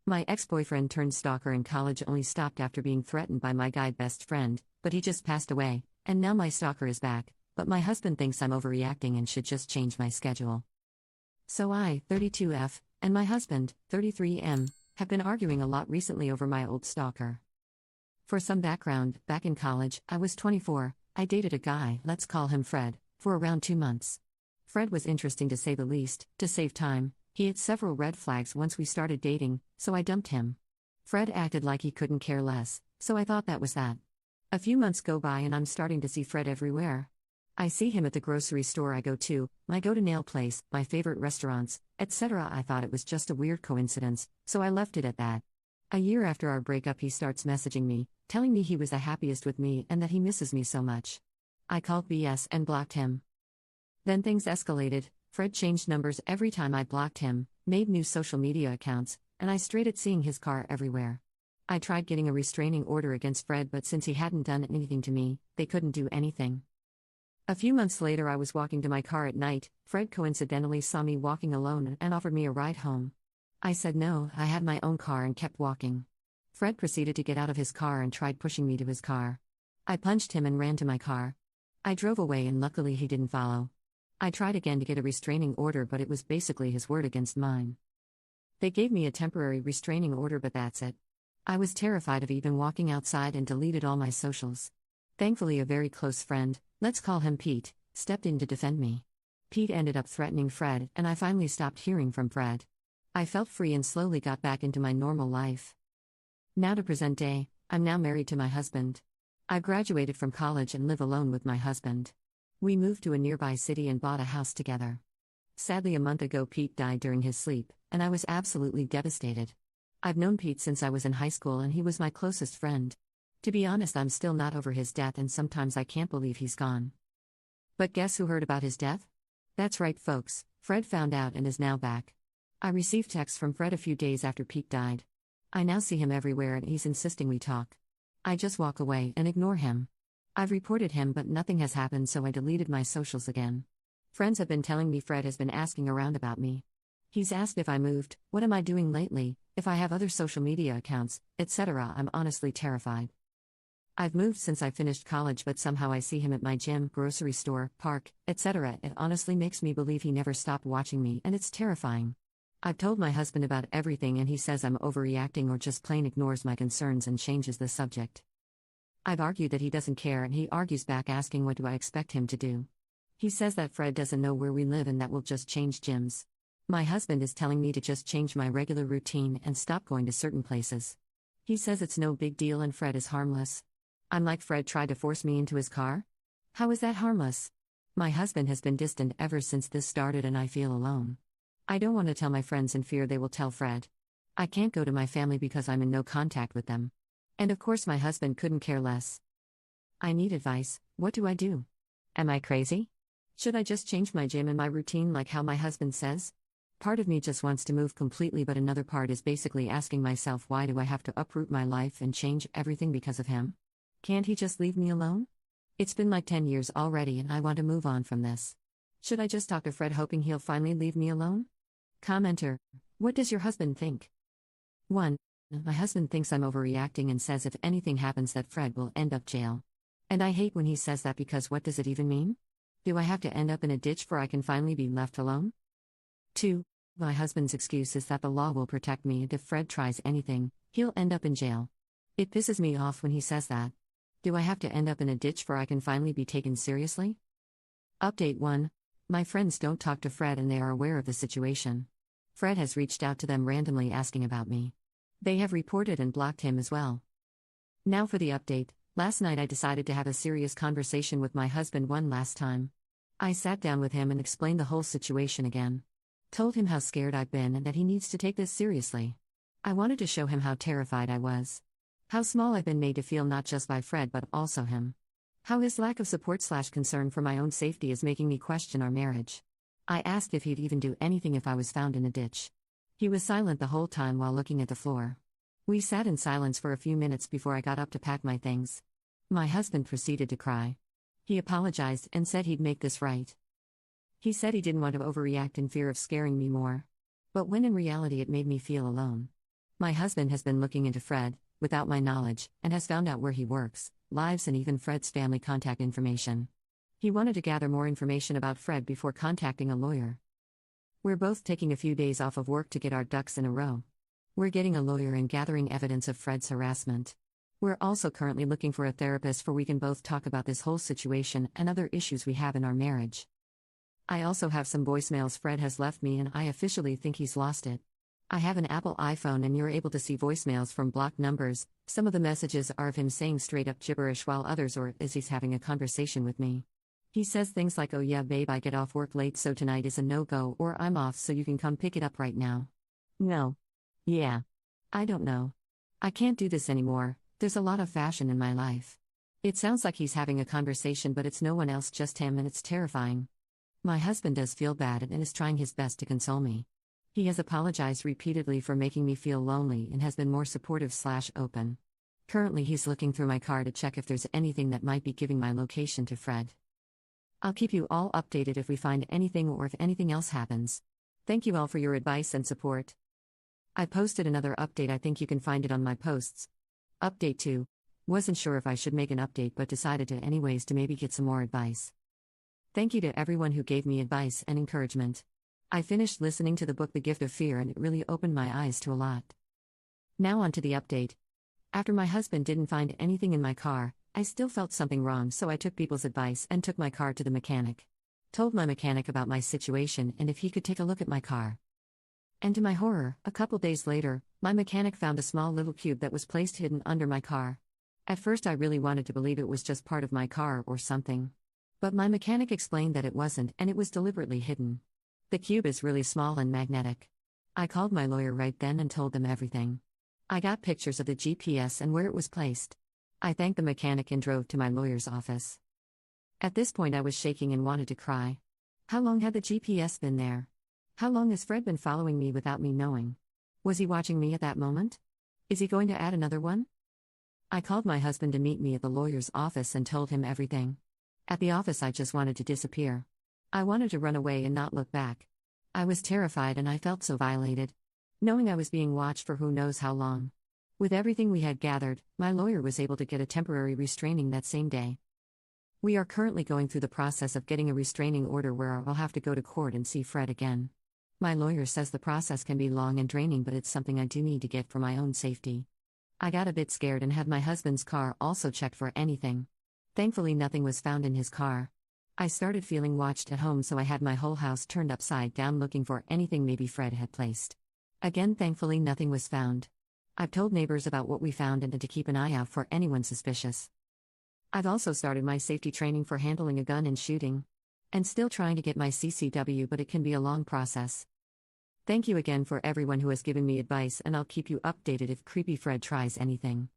My ex-boyfriend turned stalker in college only stopped after being threatened by my guy best friend, but he just passed away, and now my stalker is back, but my husband thinks I'm overreacting and should just change my schedule. So I, 32F, and my husband, 33M, have been arguing a lot recently over my old stalker. For some background, back in college, I was 24, I dated a guy, let's call him Fred, for around 2 months. Fred was interesting to say the least. To save time, he had several red flags once we started dating, so I dumped him. Fred acted like he couldn't care less, so I thought that was that. A few months go by and I'm starting to see Fred everywhere. I see him at the grocery store I go to, my go-to-nail place, my favorite restaurants, etc. I thought it was just a weird coincidence, so I left it at that. A year after our breakup he starts messaging me, telling me he was the happiest with me and that he misses me so much. I called BS and blocked him. Then things escalated. Fred changed numbers every time I blocked him, made new social media accounts, and I strayed at seeing his car everywhere. I tried getting a restraining order against Fred, but since he hadn't done anything to me, they couldn't do anything. A few months later I was walking to my car at night. Fred coincidentally saw me walking alone and offered me a ride home. I said no, I had my own car and kept walking. Fred proceeded to get out of his car and tried pushing me to his car. I punched him and ran to my car. I drove away and luckily he didn't follow. I tried again to get a restraining order, but it was basically his word against mine. They gave me a temporary restraining order, but that's it. I was terrified of even walking outside and deleted all my socials. Thankfully, a very close friend, let's call him Pete, stepped in to defend me. Pete ended up threatening Fred, and I finally stopped hearing from Fred. I felt free and slowly got back into my normal life. Now to present day, I'm now married to my husband. I graduated from college and live alone with my husband. We moved to a nearby city and bought a house together. Sadly, a month ago Pete died during his sleep, and I was absolutely devastated. I've known Pete since I was in high school and he was my closest friend. To be honest, I'm still not over his death and sometimes I can't believe he's gone. But guess who heard about his death? That's right, folks, Fred found out and is now back. I received texts from Fred a few days after Pete died. I now see him everywhere and he's insisting we talk. I just walk away and ignore him. I've reported him but nothing has happened, so I deleted my socials again. Friends have been telling me Fred has been asking around about me. He's asked if I moved, what am I doing lately, if I have other social media accounts, etc. I'm honestly terrified. I've moved since I finished college, but somehow I see him at my gym, grocery store, park, etc. It honestly makes me believe he never stopped watching me, and it's terrifying. I've told my husband about everything and he says I'm overreacting or just plain ignores my concerns and changes the subject. I've argued that he doesn't care and he argues back asking what do I expect him to do. He says that Fred doesn't know where we live and that we'll just change gyms. My husband is telling me to just change my regular routine and stop going to certain places. He says it's no big deal and Fred is harmless. I'm like, Fred tried to force me into his car? How is that harmless? My husband has been distant ever since this started and I feel alone. I don't want to tell my friends in fear they will tell Fred. I can't go to my family because I'm in no contact with them. And of course my husband couldn't care less. I need advice. What do I do? Am I crazy? Should I just change my gym and my routine like how my husband says? Part of me just wants to move completely, but another part is basically asking myself, why do I have to uproot my life and change everything because of him? Can't he just leave me alone? It's been like 10 years already and I want to move on from this. Should I just talk to Fred hoping he'll finally leave me alone? Commenter: what does your husband think? 1. My husband thinks I'm overreacting and says if anything happens that Fred will end up jail. And I hate when he says that because what does it even mean? Do I have to end up in a ditch before I can finally be left alone? 2. My husband's excuse is that the law will protect me and if Fred tries anything, he'll end up in jail. It pisses me off when he says that. Do I have to end up in a ditch before I can finally be taken seriously? Update 1. My friends don't talk to Fred and they are aware of the situation. Fred has reached out to them randomly asking about me. They have reported and blocked him as well. Now for the update. Last night I decided to have a serious conversation with my husband one last time. I sat down with him and explained the whole situation again. Told him how scared I've been and that he needs to take this seriously. I wanted to show him how terrified I was. How small I've been made to feel, not just by Fred but also him. How his lack of support/concern for my own safety is making me question our marriage. I asked if he'd even do anything if I was found in a ditch. He was silent the whole time while looking at the floor. We sat in silence for a few minutes before I got up to pack my things. My husband proceeded to cry. He apologized and said he'd make this right. He said he didn't want to overreact in fear of scaring me more. But when in reality it made me feel alone. My husband has been looking into Fred, without my knowledge, and has found out where he works, lives, and even Fred's family contact information. He wanted to gather more information about Fred before contacting a lawyer. We're both taking a few days off of work to get our ducks in a row. We're getting a lawyer and gathering evidence of Fred's harassment. We're also currently looking for a therapist for we can both talk about this whole situation and other issues we have in our marriage. I also have some voicemails Fred has left me and I officially think he's lost it. I have an Apple iPhone and you're able to see voicemails from blocked numbers. Some of the messages are of him saying straight up gibberish while others are as he's having a conversation with me. He says things like, "Oh yeah babe, I get off work late so tonight is a no-go," or "I'm off so you can come pick it up right now." No. Yeah. I don't know. I can't do this anymore, there's a lot of fashion in my life. It sounds like he's having a conversation but it's no one else, just him, and it's terrifying. My husband does feel bad and is trying his best to console me. He has apologized repeatedly for making me feel lonely and has been more supportive/open. Currently he's looking through my car to check if there's anything that might be giving my location to Fred. I'll keep you all updated if we find anything or if anything else happens. Thank you all for your advice and support. I posted another update, I think you can find it on my posts. Update 2. Wasn't sure if I should make an update but decided to anyways to maybe get some more advice. Thank you to everyone who gave me advice and encouragement. I finished listening to the book The Gift of Fear and it really opened my eyes to a lot. Now on to the update. After my husband didn't find anything in my car, I still felt something wrong, so I took people's advice and took my car to the mechanic. Told my mechanic about my situation and if he could take a look at my car. And to my horror, a couple days later, my mechanic found a small little cube that was placed hidden under my car. At first I really wanted to believe it was just part of my car or something. But my mechanic explained that it wasn't and it was deliberately hidden. The cube is really small and magnetic. I called my lawyer right then and told them everything. I got pictures of the GPS and where it was placed. I thanked the mechanic and drove to my lawyer's office. At this point I was shaking and wanted to cry. How long had the GPS been there? How long has Fred been following me without me knowing? Was he watching me at that moment? Is he going to add another one? I called my husband to meet me at the lawyer's office and told him everything. At the office I just wanted to disappear. I wanted to run away and not look back. I was terrified and I felt so violated. Knowing I was being watched for who knows how long. With everything we had gathered, my lawyer was able to get a temporary restraining that same day. We are currently going through the process of getting a restraining order where I'll have to go to court and see Fred again. My lawyer says the process can be long and draining, but it's something I do need to get for my own safety. I got a bit scared and had my husband's car also checked for anything. Thankfully nothing was found in his car. I started feeling watched at home, so I had my whole house turned upside down looking for anything maybe Fred had placed. Again, thankfully nothing was found. I've told neighbors about what we found and to keep an eye out for anyone suspicious. I've also started my safety training for handling a gun and shooting. And still trying to get my CCW, but it can be a long process. Thank you again for everyone who has given me advice, and I'll keep you updated if Creepy Fred tries anything.